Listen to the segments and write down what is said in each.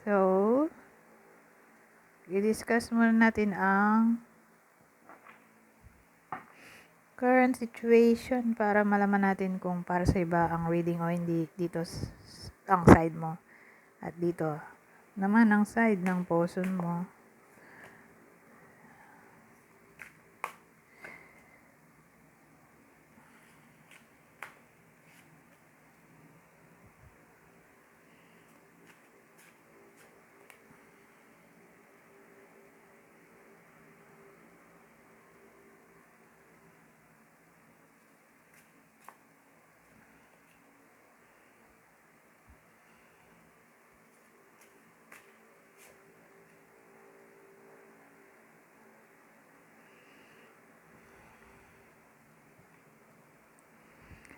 So, i-discuss muna natin ang current situation para malaman natin kung para sa iba ang reading o hindi dito ang side mo. At dito naman ang side ng person mo.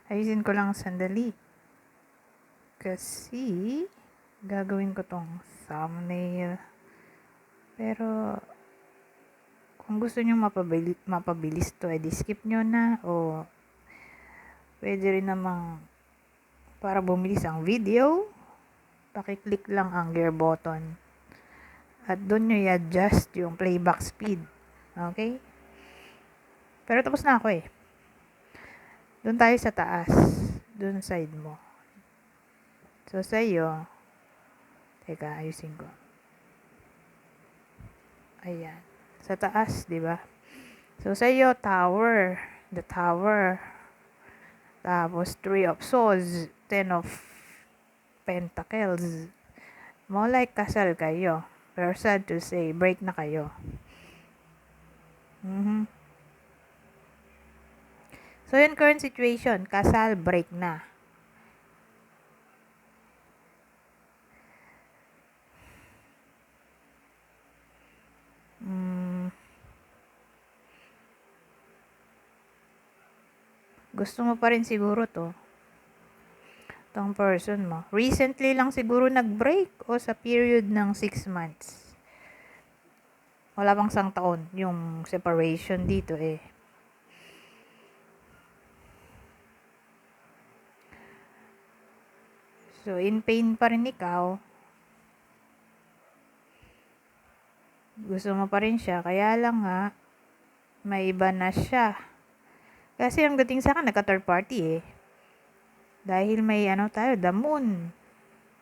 Ayusin ko lang sandali. Kasi, gagawin ko tong thumbnail. Pero, kung gusto nyo mapabilis to, edi skip nyo na. O, pwede rin namang para bumilis ang video, pakiclick lang ang gear button. At doon nyo i-adjust yung playback speed. Okay? Pero tapos na ako eh. Doon tayo sa taas. Doon side mo. So, sa'yo, teka, ayusin ko. Ayan. Sa taas, di ba? So, sa'yo, tower. The tower. Tapos, 3 of swords. 10 of pentacles. More like kasal kayo. Pero sad to say, break na kayo. So, yun current situation. Kasal, break na. Gusto mo pa rin siguro to. Tong person mo. Recently lang siguro nag-break o sa period ng 6 months. Wala pang 1 taon yung separation dito eh. So, in pain pa rin ikaw. Gusto mo pa rin siya. Kaya lang nga, may iba na siya. Kasi ang dating sa akin, nagka-third party eh. Dahil may tayo, the moon.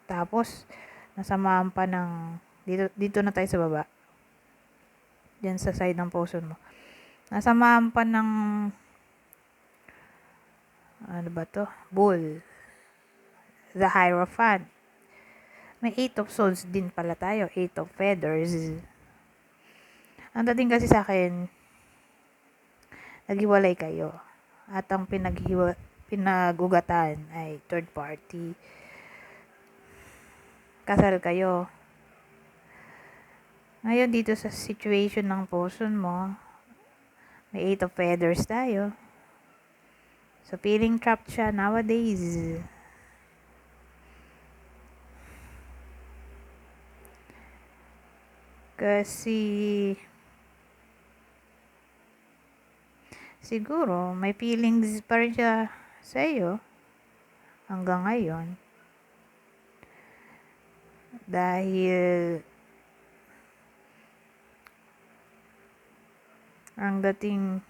Tapos, nasamahan pa ng, dito na tayo sa baba. Diyan sa side ng person mo. Nasamahan pa ng, ano ba to? Bull. The Hierophant. May 8 of swords din pala tayo. 8 of feathers. Ang dating kasi sa akin, naghiwalay kayo. At ang pinag-ugatan ay third party. Kasal kayo. Ngayon dito sa situation ng person mo, may 8 of feathers tayo. So, feeling trapped siya nowadays. Kasi, siguro, may feelings pa rin siya sa iyo hanggang ngayon. Dahil, ang dating,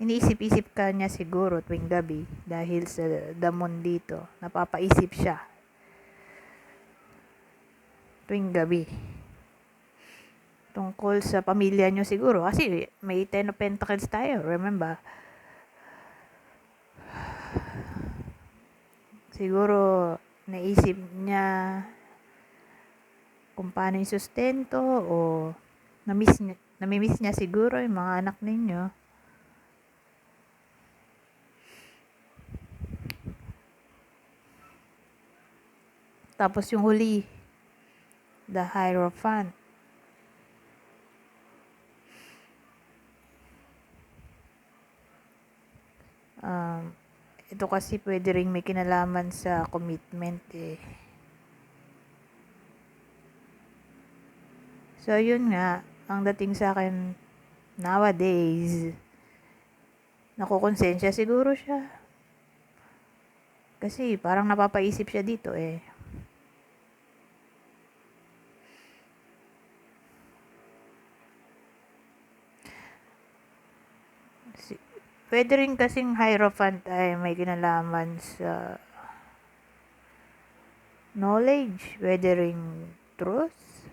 iniisip-isip ka niya siguro tuwing gabi dahil sa damon dito. Napapaisip siya tuwing gabi. Tungkol sa pamilya nyo siguro. Kasi may 10 of pentacles tayo. Remember? Siguro naisip niya kung paano yung sustento o namimiss niya siguro yung mga anak ninyo. Tapos yung huli, the Hierophant. Ito kasi pwede ring may kinalaman sa commitment eh. So, yun nga, ang dating sa akin nowadays, nakukonsensya siguro siya. Kasi parang napapaisip siya dito eh. Pwede rin kasing Hierophant ay may kinalaman sa knowledge. Pwede rin truth.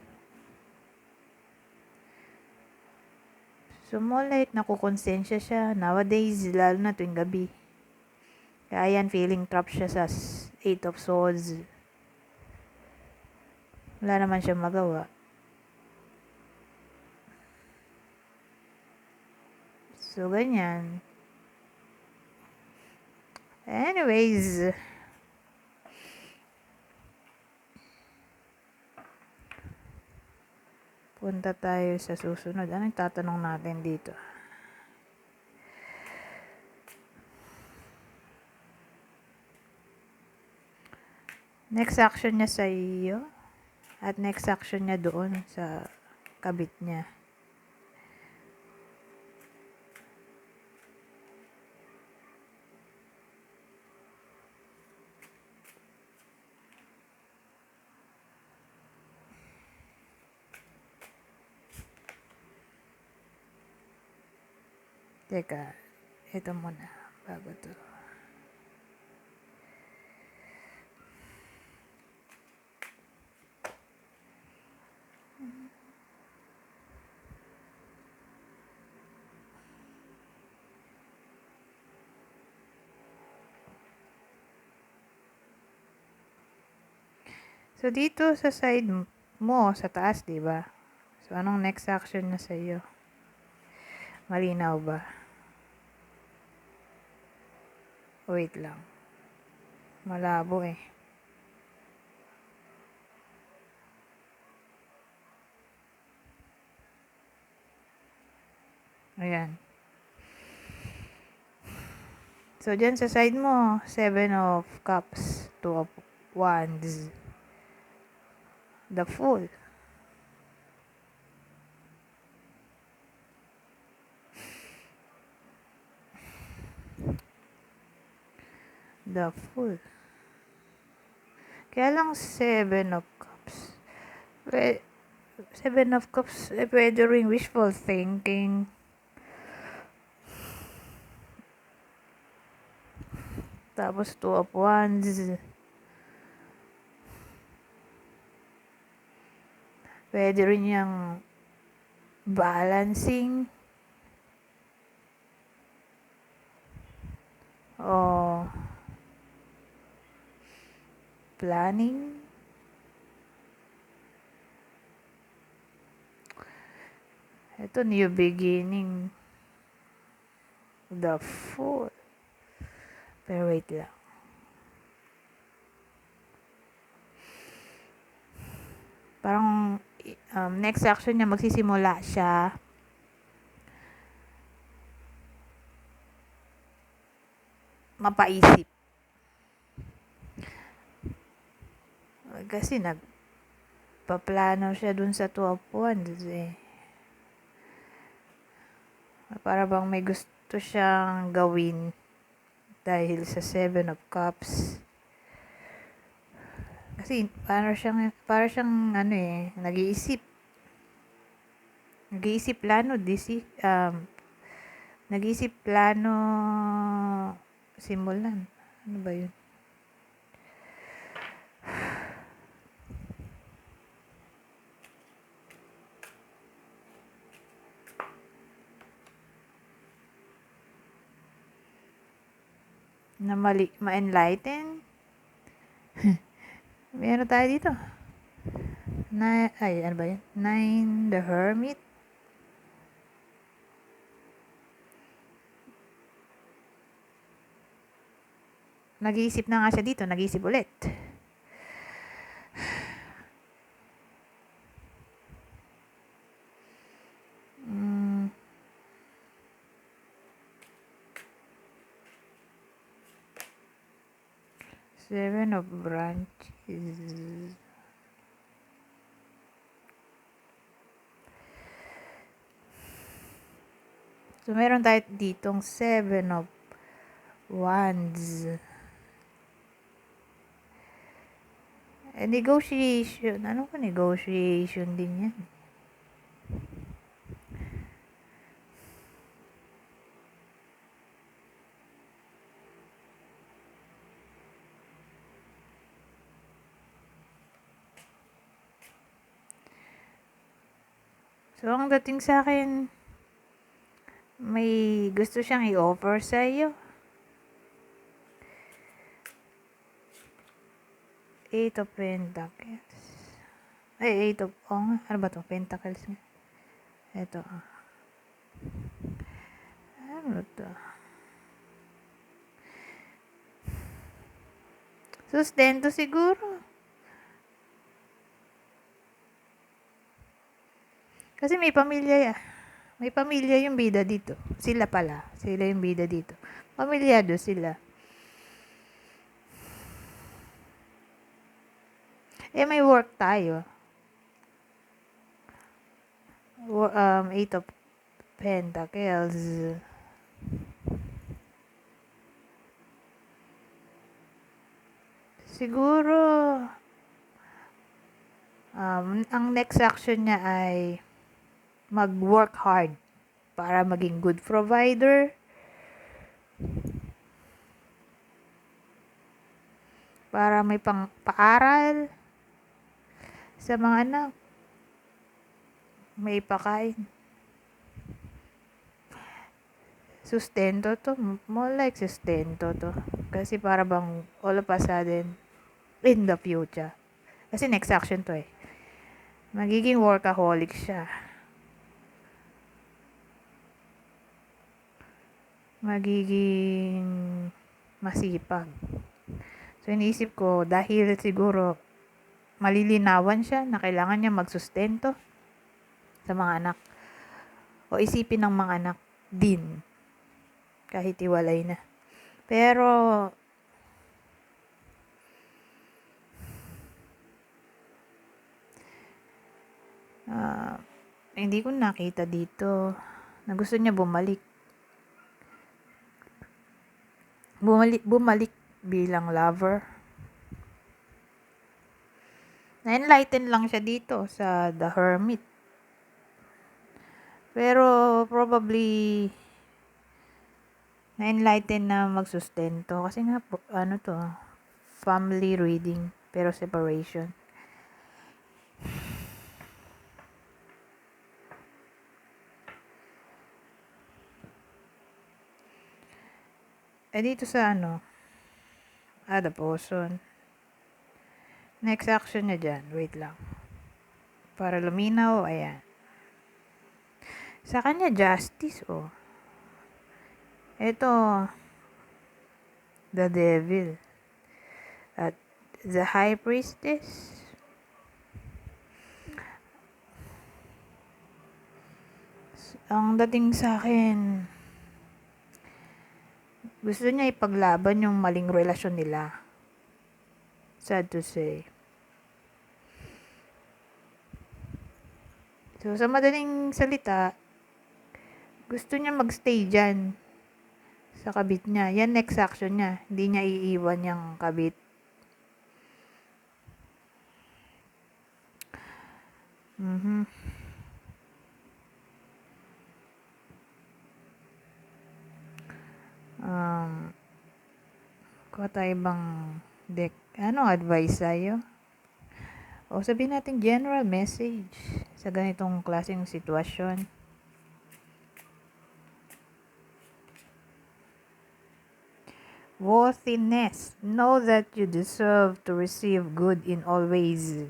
So, more like nakukonsensya siya. Nowadays, lalo na tuwing gabi. Kaya yan, feeling trapped siya sa Eight of Swords. Wala naman siya magawa. So, ganyan. Anyways, punta tayo sa susunod. Anong tatanong natin dito? Next action niya sa iyo at next action niya doon sa kabit niya. Teka, ito muna bago to. So, dito sa side mo, sa taas, di ba? So, anong next action na sa iyo? Malinaw ba? Wait lang. Malabo eh. Ayan. So, dyan sa side mo, 7 of Cups, 2 of Wands, the Fool. The Fool. Kaya lang 7 of Cups. 7 of Cups, pwede ring wishful thinking. Tapos 2 of Wands. Pwede rin yung balancing. O planning. Ito, new beginning. The Fool. Pero wait lang. Parang next action niya, magsisimula siya mapaisip. Kasi nagpaplano siya dun sa 2 of Wands eh. Para bang may gusto siyang gawin dahil sa 7 of Cups. Kasi para siyang ano eh, nag-iisip plano, nag-iisip plano simulan. Ano ba yun? Na ma-enlighten. Meron tayo dito. Ano ba yun? 9, the Hermit. Nag-iisip na nga siya dito. Nag-iisip ulit. Seven of Branches. So, meron tayo ditong 7 of Wands. Negotiation. Ano ko negotiation din yan. So, ang dating sa akin, may gusto siyang i-offer sa'yo. Eight of Pentacles. Eight of, ano ba to? Pentacles nga. Ito, ano to? Sustento siguro. Kasi may pamilya, yung bida dito. Sila yung bida dito. Pamilyado sila. May work tayo. Eight of Pentacles. Siguro, ang next action niya ay mag-work hard para maging good provider, para may paaral sa mga anak, may pakain. Sustento to, more like sustento to. Kasi para bang all of a sudden, in the future. Kasi next action to eh. Magiging workaholic siya. Magiging masipag. So, iniisip ko, dahil siguro malilinawan siya na kailangan niya magsustento sa mga anak. O isipin ng mga anak din. Kahit iwalay na. Pero, hindi ko nakita dito na gusto niya bumalik bilang lover. Na-enlighten lang siya dito sa The Hermit. Pero probably na-enlighten na magsustento. Kasi nga, family reading, pero separation. Dito sa the person. Next action niya dyan. Wait lang. Para luminaw, ayan. Sa kanya, justice, Ito, the devil. At the high priestess. Ang dating sa akin, gusto niya ipaglaban yung maling relasyon nila. Sad to say. So, sa madaling salita, gusto niya magstay dyan sa kabit niya. Yan next action niya. Hindi niya iiwan yung kabit. Kuha tayo bang deck? Anong advice sa'yo? O sabihin natin general message sa ganitong klaseng sitwasyon. Worthiness. Know that you deserve to receive good in all ways.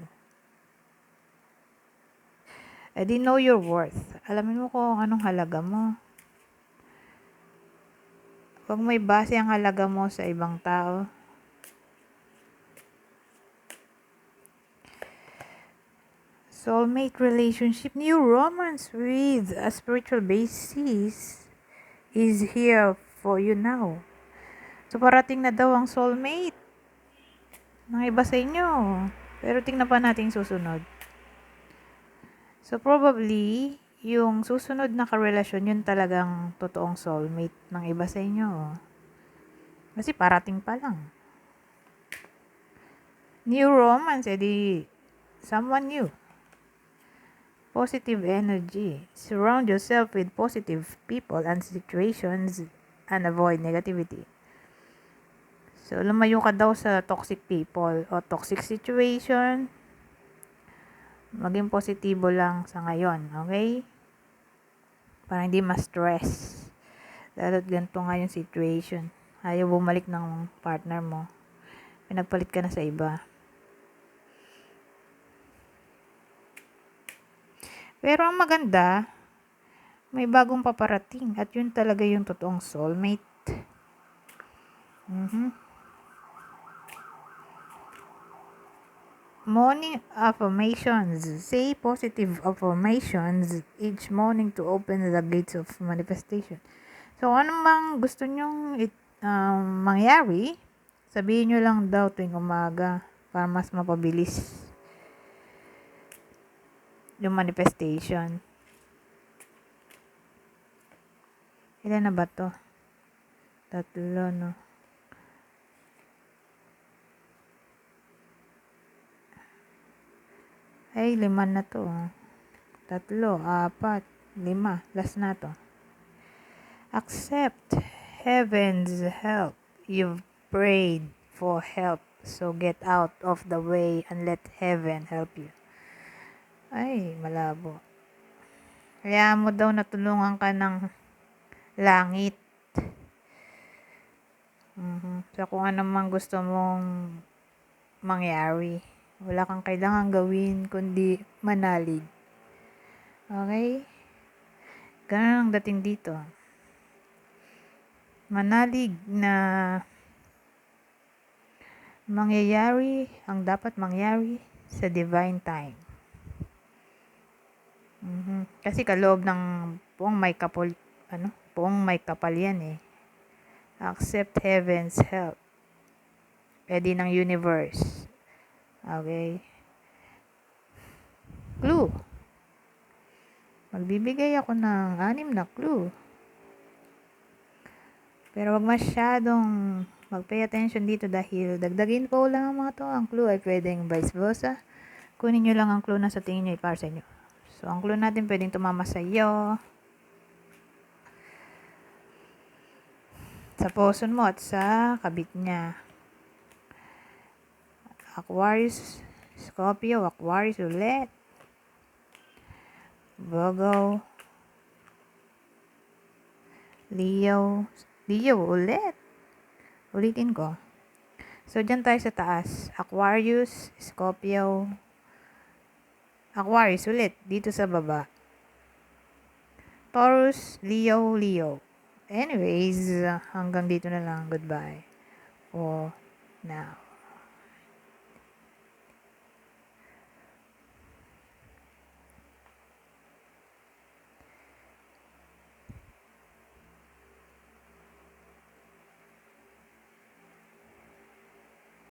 Di know your worth. Alamin mo kung anong halaga mo. Huwag may base ang halaga mo sa ibang tao. Soulmate relationship, new romance with a spiritual basis is here for you now. So, parating na daw ang soulmate ng iba sa inyo. Pero tingnan pa natin susunod. So, probably, yung susunod na karelasyon, yun talagang totoong soulmate ng iba sa inyo. Kasi parating pa lang. New romance, edi someone new. Positive energy. Surround yourself with positive people and situations and avoid negativity. So, lumayo ka daw sa toxic people o toxic situation. Maging positibo lang sa ngayon, okay? Para hindi ma-stress. Lalo't ganito nga yung situation. Ayaw bumalik ng partner mo. Pinagpalit ka na sa iba. Pero ang maganda, may bagong paparating. At yun talaga yung totoong soulmate. Morning affirmations. Say positive affirmations each morning to open the gates of manifestation. So, ano mang gusto nyong mangyari, sabihin nyo lang daw tuwing umaga para mas mapabilis yung manifestation. Ilan na ba to? 3, no? Ay, 5 na to. 3, 4, 5. Last na to. Accept heaven's help. You've prayed for help. So get out of the way and let heaven help you. Ay, malabo. Kaya mo daw natulungan ka ng langit. So, kung ano man gusto mong mangyari, wala kang kailangan gawin kundi manalig. Okay? Ganun ang dating dito. Manalig na mangyayari ang dapat mangyari sa divine time. Kasi kaloob ng puong may kapal yan eh. Accept heaven's help. Pwede ng universe. Okay? Clue. Magbibigay ako ng 6 na clue. Pero wag masyadong mag-pay attention dito dahil dagdagin po lang ang mga to. Ang clue ay pwedeng vice versa. Kunin nyo lang ang clue na sa tingin nyo para sa inyo. So, ang clue natin pwedeng tumama sa iyo, sa person mo at sa kabit niya. Aquarius, Scorpio, Aquarius ulit. Virgo, Leo ulit. Ulitin ko. So, dyan tayo sa taas. Aquarius, Scorpio, Aquarius ulit. Dito sa baba. Taurus, Leo. Anyways, hanggang dito na lang. Goodbye for now.